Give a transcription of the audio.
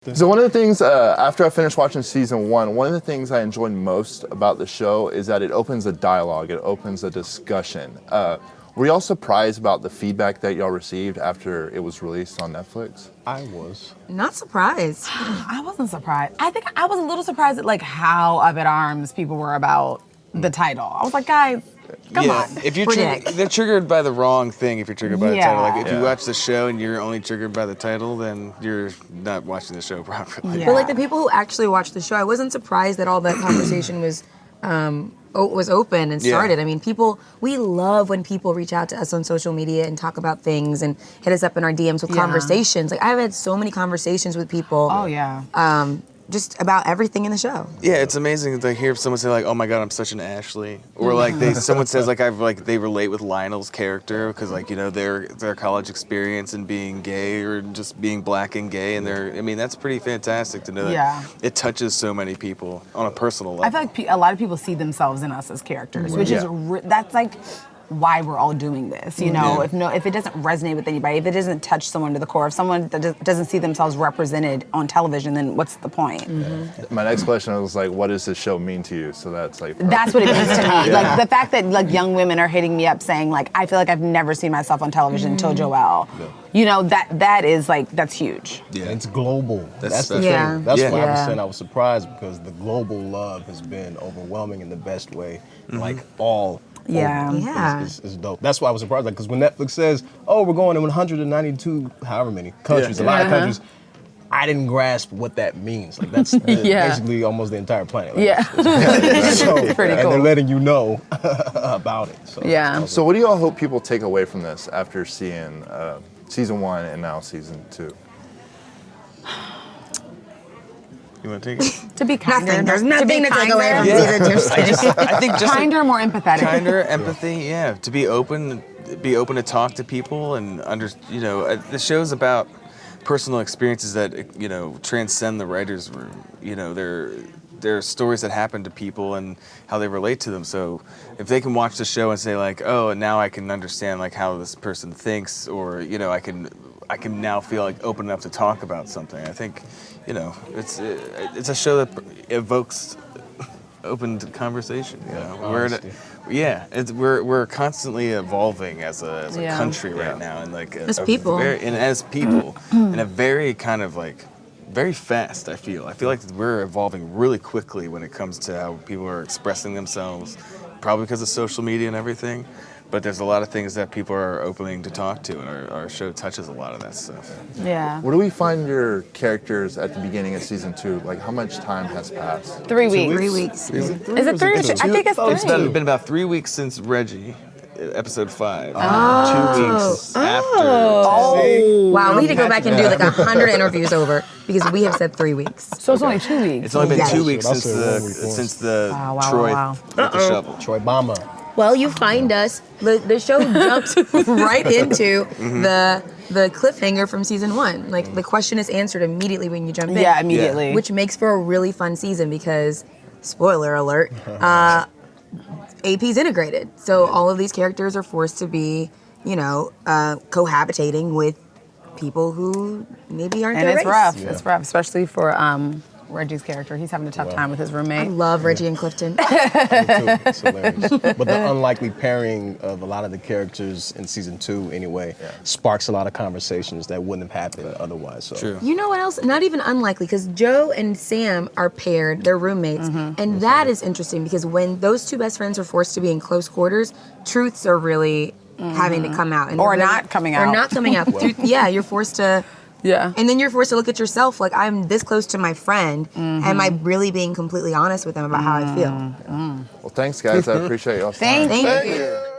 So one of the things, after I finished watching season one of the things I enjoyed most about the show is that it opens a dialogue, it opens a discussion. Were y'all surprised about the feedback that y'all received after it was released on Netflix? I was. Not surprised. I wasn't surprised. I think I was a little surprised at like how up in arms people were about the title. I was like, guys, come on. If you're they're triggered by the wrong thing. If you're triggered by the title, like if you watch the show and you're only triggered by the title, then you're not watching the show properly. Yeah. But like the people who actually watched the show, I wasn't surprised that all that conversation was open and started. I mean, we love when people reach out to us on social media and talk about things and hit us up in our DMs with conversations. Like I've had so many conversations with people. Oh yeah. Just about everything in the show. Yeah, it's amazing to hear someone say like, "Oh my God, I'm such an Ashley," or like someone says like they relate with Lionel's character because like their college experience and being gay or just being black and gay, and that's pretty fantastic to know that it touches so many people on a personal level. I feel like a lot of people see themselves in us as characters, which is that's like why we're all doing this, you know. If it doesn't resonate with anybody, if it doesn't touch someone to the core, if someone doesn't see themselves represented on television, then what's the point? My next question was like, what does this show mean to you? So that's like... That's what it means to me. Like the fact that like young women are hitting me up saying like, I feel like I've never seen myself on television until Joelle. You know, that is like, that's huge. Yeah, it's global. That's the Yeah. thing. That's why I was saying I was surprised because the global love has been overwhelming in the best way. Like all is dope. That's why I was surprised, because when Netflix says, "Oh, we're going to 192, however many countries, a lot of countries," I didn't grasp what that means. Like that's basically almost the entire planet. Like, It's pretty cool. And they're letting you know about it. So, So what do y'all hope people take away from this after seeing season one and now season two? You want to take it? To be kinder. There's nothing to take away from season two. I think just kinder, more empathetic. Kinder, empathy, to be open to talk to people and the show's about personal experiences that transcend the writer's room. There are stories that happen to people and how they relate to them. So if they can watch the show and say like, oh, now I can understand like how this person thinks, or I can now feel like open enough to talk about something. I think it's a show that evokes open conversin. We're constantly evolving as a country right now, and like as people, in a very kind of like very fast. I feel like we're evolving really quickly when it comes to how people are expressing themselves, probably because of social media and everything. But there's a lot of things that people are opening to talk to, and our show touches a lot of that stuff. Yeah. Where do we find your characters at the beginning of season two? Like, how much time has passed? 3 weeks. 3 weeks. Is it 3? I think it's 3. It's been about 3 weeks since Reggie, episode 5. 2 weeks after. Wow, we need to go back and do like 100 interviews over because we have said 3 weeks. So it's only 2 weeks. It's only been 2 weeks since the Troy with the shovel. Troy Bama. Well, you find us. The show jumps right into the cliffhanger from season 1. Like the question is answered immediately when you jump in. Yeah, immediately. Which makes for a really fun season because, spoiler alert, AP's integrated. So all of these characters are forced to be, cohabitating with people who maybe aren't their race. Rough. It's rough, especially for Reggie's character. He's having a tough time with his roommate. I love Reggie and Clifton. Me too. It's hilarious. But the unlikely pairing of a lot of the characters in season 2 anyway sparks a lot of conversations that wouldn't have happened otherwise. So. True. You know what else? Not even unlikely, because Joe and Sam are paired. They're roommates. And that is interesting because when those two best friends are forced to be in close quarters, truths are really having to come out. And Or not coming out. Or not coming out. You're forced to... Yeah. And then you're forced to look at yourself like, I'm this close to my friend. Am I really being completely honest with them about how I feel? Well, thanks, guys. I appreciate y'all's time. Thank you.